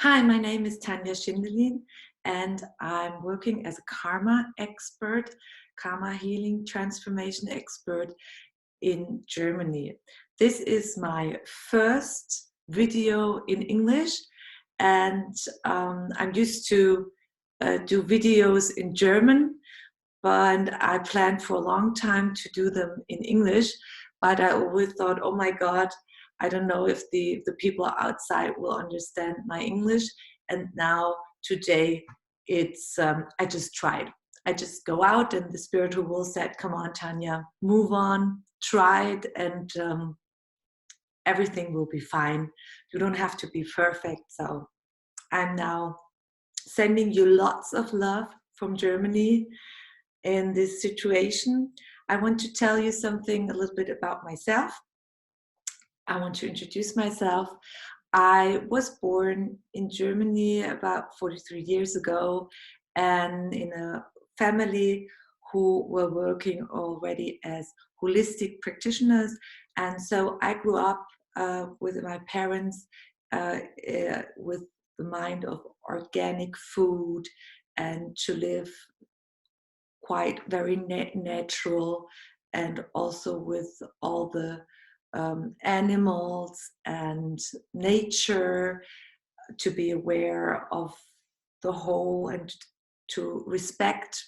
Hi, my name is Tanja Schindelin, and I'm working as a karma expert, karma healing transformation expert in Germany. This is my first video in English, and I'm used to do videos in German, but I planned for a long time to do them in English. But I always thought, oh my God, I don't know if the people outside will understand my English. And now today it's I just tried. I just go out and the spiritual will said, come on, Tanya, move on, try it, and everything will be fine. You don't have to be perfect. So I'm now sending you lots of love from Germany in this situation. I want to tell you something a little bit about myself. I want to introduce myself. I was born in Germany about 43 years ago, and in a family who were working already as holistic practitioners. And so I grew up with my parents with the mind of organic food and to live quite very natural, and also with all the animals and nature, to be aware of the whole and to respect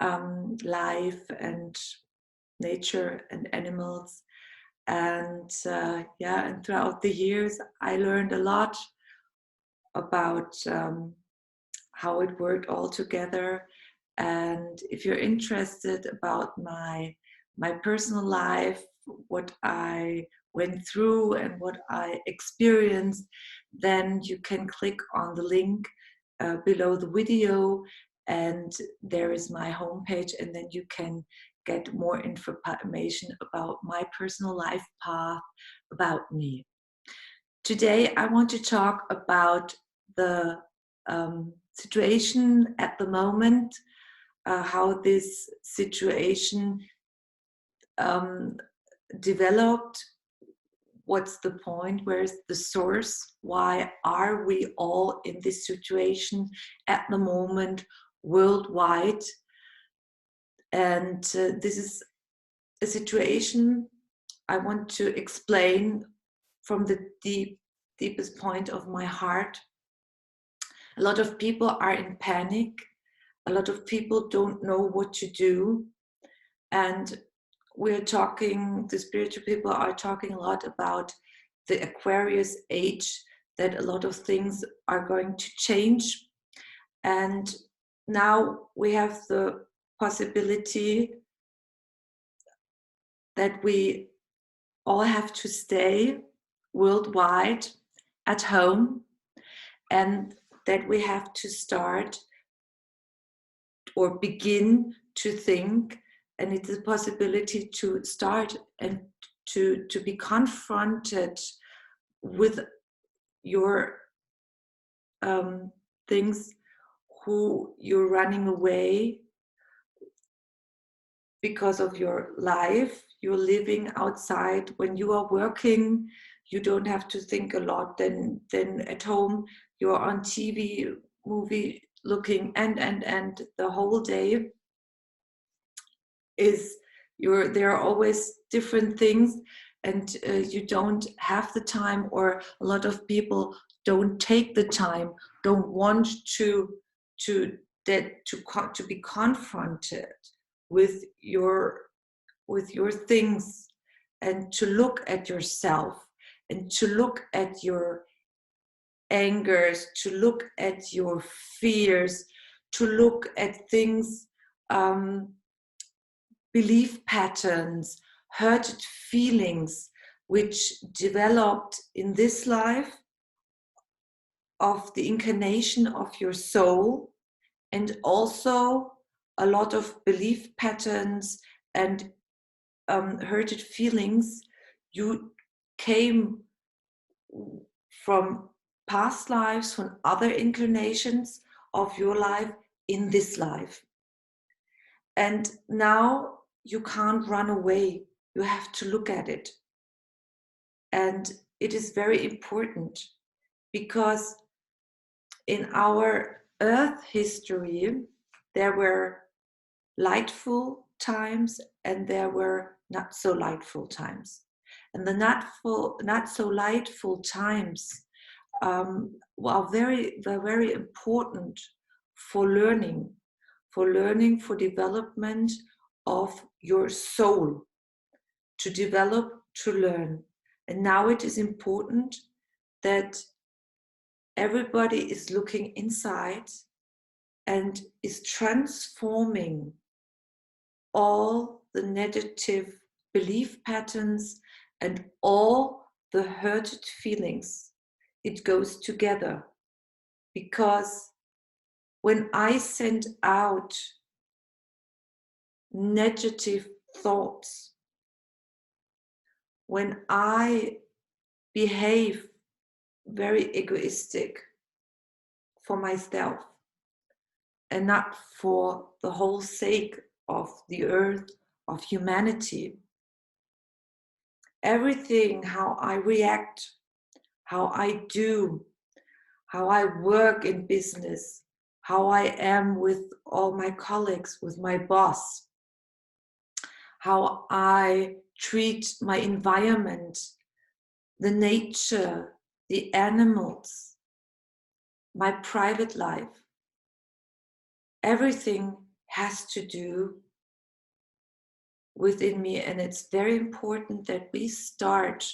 life and nature and animals. And yeah, and throughout the years I learned a lot about how it worked all together. And if you're interested about my personal life, what I went through and what I experienced, then you can click on the link below the video, and there is my homepage, and then you can get more information about my personal life path, about me. Today I want to talk about the situation at the moment, how this situation developed, what's the point, where's the source, why are we all in this situation at the moment worldwide. And this is a situation I want to explain from the deepest point of my heart. A lot of people are in panic. A lot of people don't know what to do. And we're talking, the spiritual people are talking a lot about the Aquarius age, that a lot of things are going to change. And now we have the possibility that we all have to stay worldwide at home, and that we have to start or begin to think, and it's a possibility to start and to be confronted with your things, who you're running away because of your life. You're living outside. When you are working, you don't have to think a lot. Then at home, you're on TV, movie looking, and the whole day is there are always different things, and you don't have the time, or a lot of people don't take the time, don't want to be confronted with your things, and to look at yourself, and to look at your angers, to look at your fears, to look at things, belief patterns, hurted feelings which developed in this life of the incarnation of your soul, and also a lot of belief patterns and hurted feelings you came from past lives, from other incarnations of your life in this life. And now you can't run away. You have to look at it. And it is very important, because in our Earth history, there were lightful times and there were not so lightful times. And the not so lightful times are very important for learning, for development of your soul, to develop, to learn. And now it is important that everybody is looking inside and is transforming all the negative belief patterns and all the hurted feelings. It goes together, because when I send out negative thoughts, when I behave very egoistic for myself and not for the whole sake of the earth, of humanity, everything, how I react, how I do, how I work in business, how I am with all my colleagues, with my boss, how I treat my environment, the nature, the animals, my private life. Everything has to do within me, and it's very important that we start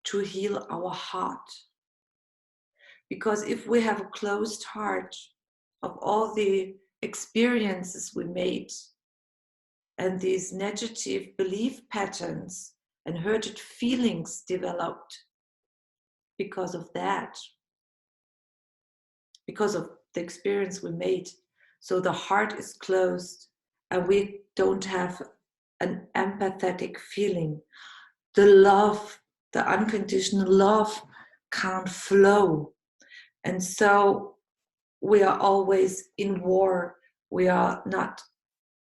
to heal our heart. Because if we have a closed heart of all the experiences we made and these negative belief patterns and hurted feelings developed because of that, because of the experience we made, so the heart is closed and we don't have an empathetic feeling. The love, the unconditional love can't flow. And so we are always in war. We are not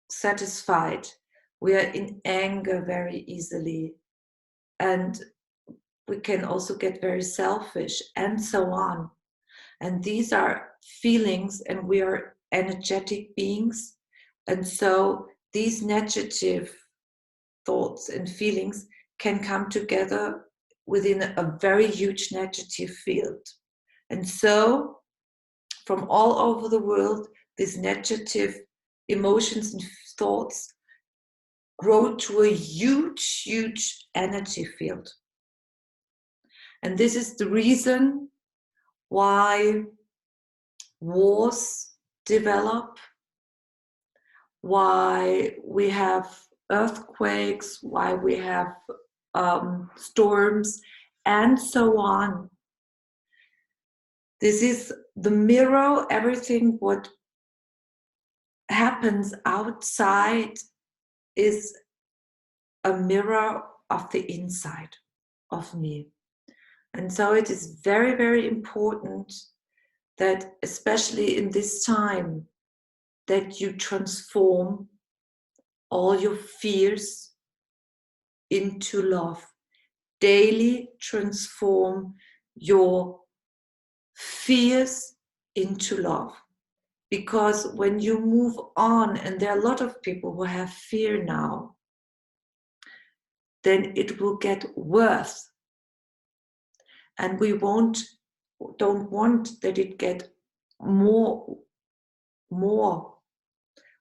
satisfied. We are in anger very easily. And we can also get very selfish and so on. And these are feelings, and we are energetic beings. And so these negative thoughts and feelings can come together within a very huge negative field. And so from all over the world, these negative emotions and thoughts grow to a huge, huge energy field. And this is the reason why wars develop, why we have earthquakes, why we have storms, and so on. This is the mirror. Everything what happens outside is a mirror of the inside of me. And so it is very, very important that, especially in this time, that you transform all your fears into love. Daily transform your fears into love. Because when you move on, and there are a lot of people who have fear now, then it will get worse. And we don't want that it get more.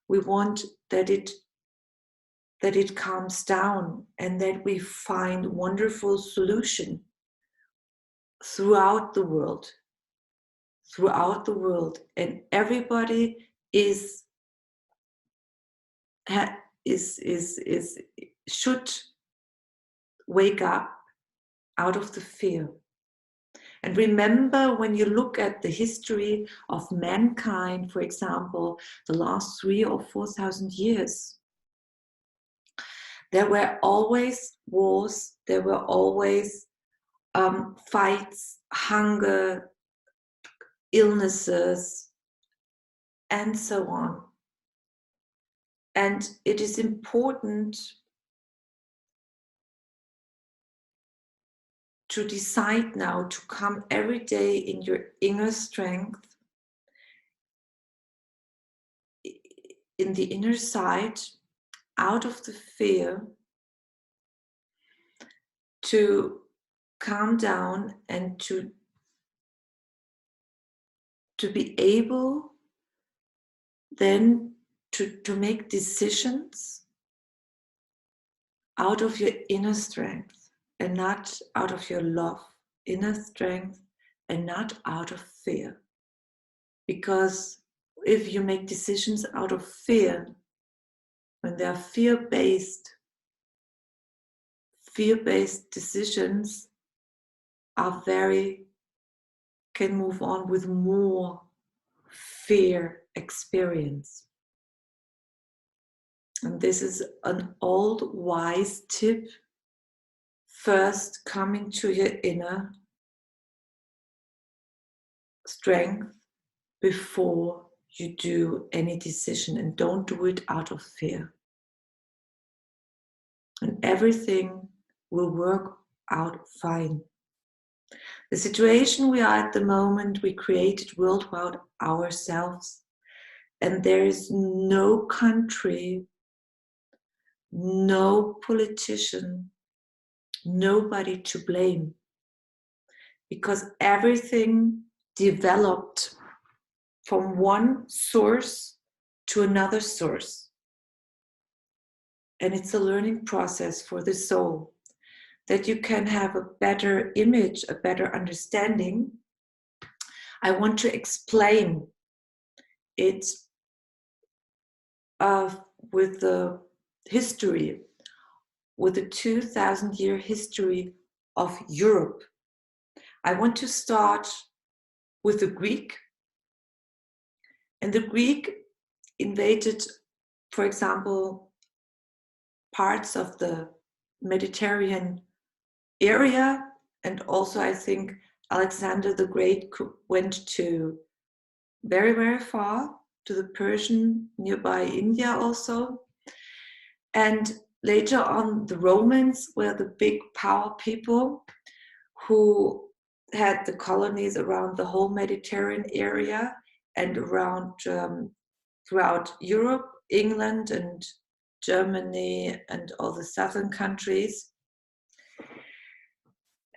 We want that it calms down, and that we find wonderful solution throughout the world. And everybody should wake up out of the fear. And remember, when you look at the history of mankind, for example, the last 3,000 or 4,000 years, there were always wars, there were always fights, hunger, illnesses, and so on. And it is important to decide now to come every day in your inner strength, in the inner side, out of the fear, to calm down and to be able then to make decisions out of your inner strength and not out of your love, inner strength, and not out of fear. Because if you make decisions out of fear, when they are fear-based decisions can move on with more fear experience. And this is an old wise tip. First, coming to your inner strength before you do any decision, and don't do it out of fear. And everything will work out fine. The situation we are at the moment, we created worldwide ourselves. And there is no country, no politician, nobody to blame. Because everything developed from one source to another source. And it's a learning process for the soul, that you can have a better image, a better understanding. I want to explain it with the history, with the 2,000-year history of Europe. I want to start with the Greek. And the Greek invaded, for example, parts of the Mediterranean area, and also I think Alexander the Great went to very, very far, to the Persian, nearby India also. And later on, the Romans were the big power people who had the colonies around the whole Mediterranean area and around throughout Europe, England and Germany and all the southern countries.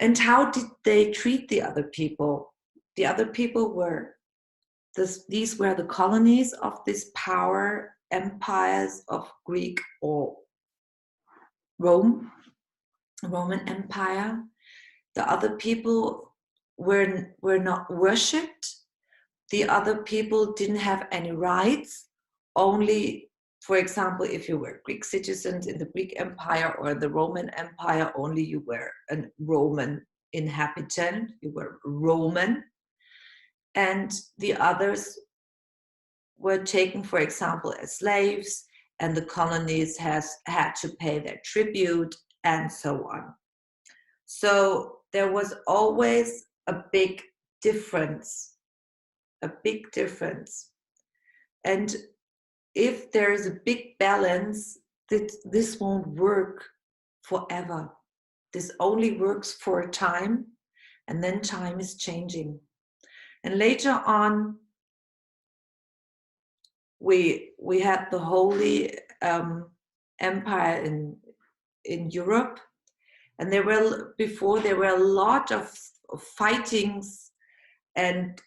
And how did they treat the other people? The other people were, these were the colonies of this power empires of Greek or Roman Empire. The other people were not worshipped. The other people didn't have any rights. Only, for example, if you were Greek citizens in the Greek Empire or the Roman Empire, only you were a Roman inhabitant, you were Roman. And the others were taken, for example, as slaves, and the colonies had to pay their tribute, and so on. So there was always a big difference, And if there is a big balance, this won't work forever. This only works for a time, and then time is changing. And later on, we had the Holy Empire in Europe, and there were a lot of fightings, and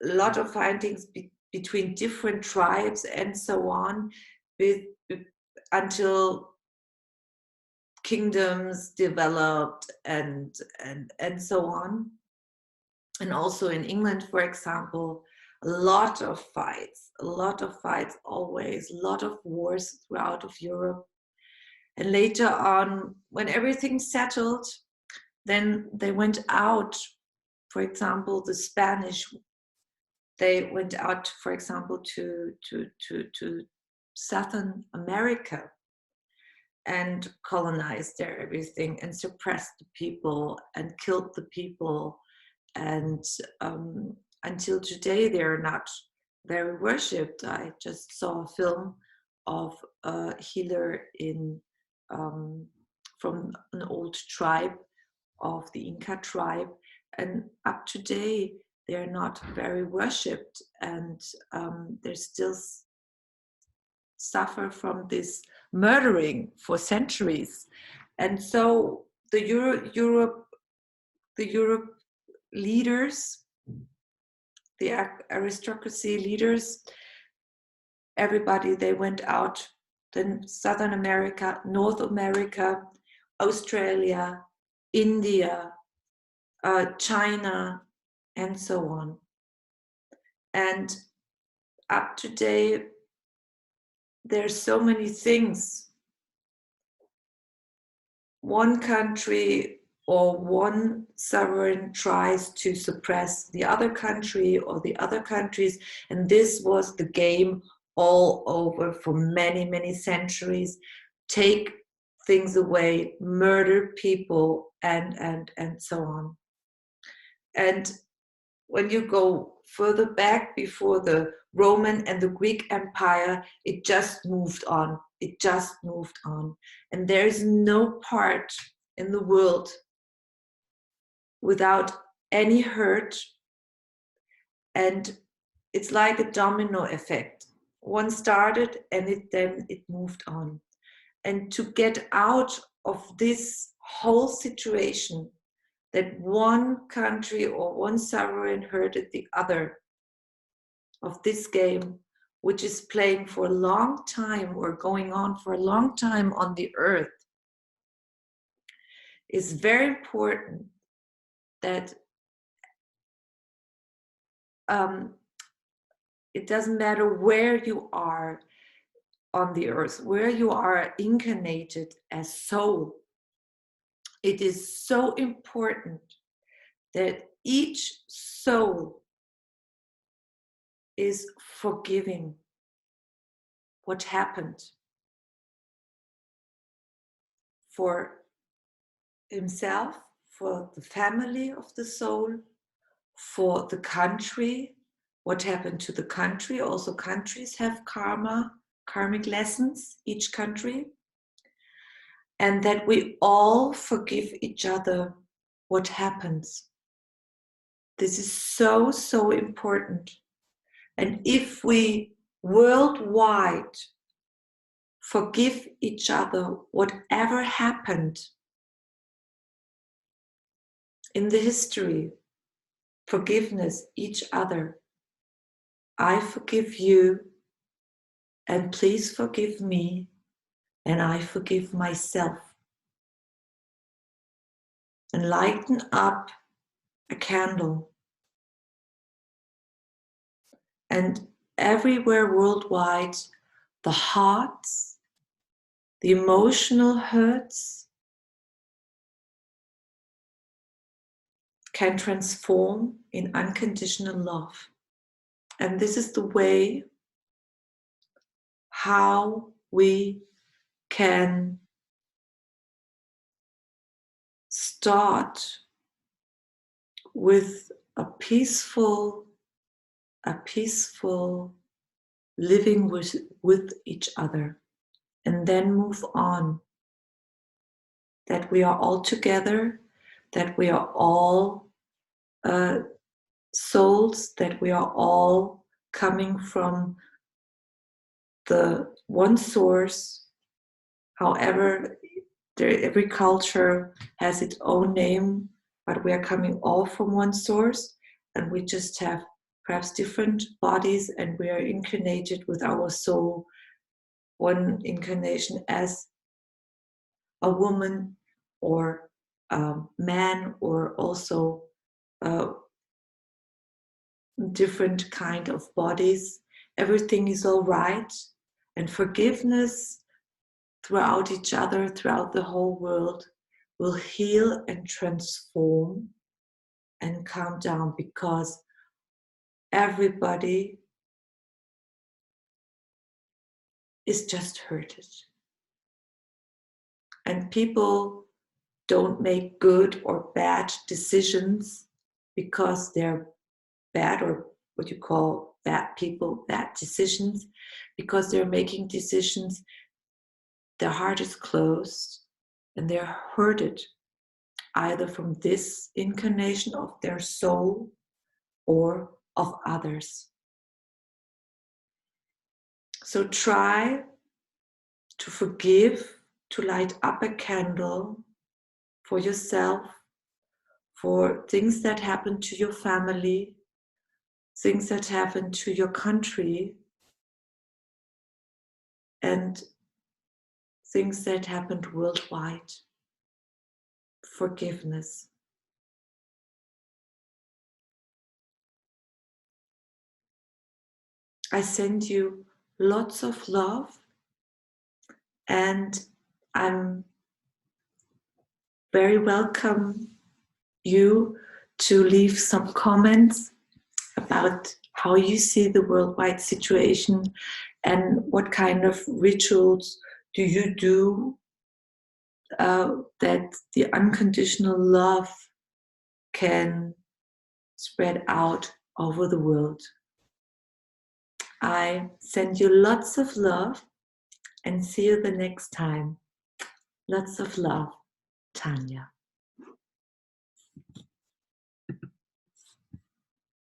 a lot of fightings between different tribes and so on, until kingdoms developed and so on. And also in England, for example, a lot of fights always, a lot of wars throughout of Europe. And later on, when everything settled, then they went out. For example, the Spanish, they went out, for example, to Southern America and colonized there everything and suppressed the people and killed the people. And until today, they're not very worshipped. I just saw a film of a healer from an old tribe of the Inca tribe, and up to today they're not very worshipped, and they still suffer from this murdering for centuries. And so the Europe leaders, the aristocracy leaders, everybody, they went out, then Southern America, North America, Australia, India, China, and so on. And up to date, there's so many things. One country or one sovereign tries to suppress the other country or the other countries, and this was the game all over for many, many centuries. Take things away, murder people, and so on. And when you go further back, before the Roman and the Greek Empire, it just moved on. It just moved on. And there is no part in the world without any hurt. And it's like a domino effect. One started and then it moved on. And to get out of this whole situation, that one country or one sovereign hurted the other, of this game, which is playing for a long time or going on for a long time on the earth, is very important that it doesn't matter where you are on the earth, where you are incarnated as soul. It is so important that each soul is forgiving what happened for himself, for the family of the soul, for the country, what happened to the country. Also, countries have karma, karmic lessons, each country. And that we all forgive each other what happens. This is so, so important. And if we worldwide forgive each other whatever happened in the history, forgiveness each other. I forgive you, and please forgive me, and I forgive myself. And lighten up a candle. And everywhere worldwide, the hearts, the emotional hurts can transform in unconditional love. And this is the way how we can start with a peaceful living with each other, and then move on. That we are all together, that we are all souls, that we are all coming from the one source. However, every culture has its own name, but we are coming all from one source, and we just have perhaps different bodies, and we are incarnated with our soul, one incarnation as a woman or a man, or also different kind of bodies. Everything is all right, and forgiveness throughout each other, throughout the whole world, will heal and transform and calm down, because everybody is just hurted. And people don't make good or bad decisions because they're bad, or what you call bad people, bad decisions, because they're making decisions, their heart is closed and they're hurted. either from this incarnation of their soul or of others. So try to forgive, to light up a candle for yourself, for things that happened to your family, things that happened to your country, and things that happened worldwide. Forgiveness. I send you lots of love, and I'm very welcome you to leave some comments about how you see the worldwide situation and what kind of rituals do you do that the unconditional love can spread out over the world. I send you lots of love and see you the next time. Lots of love, Tanya.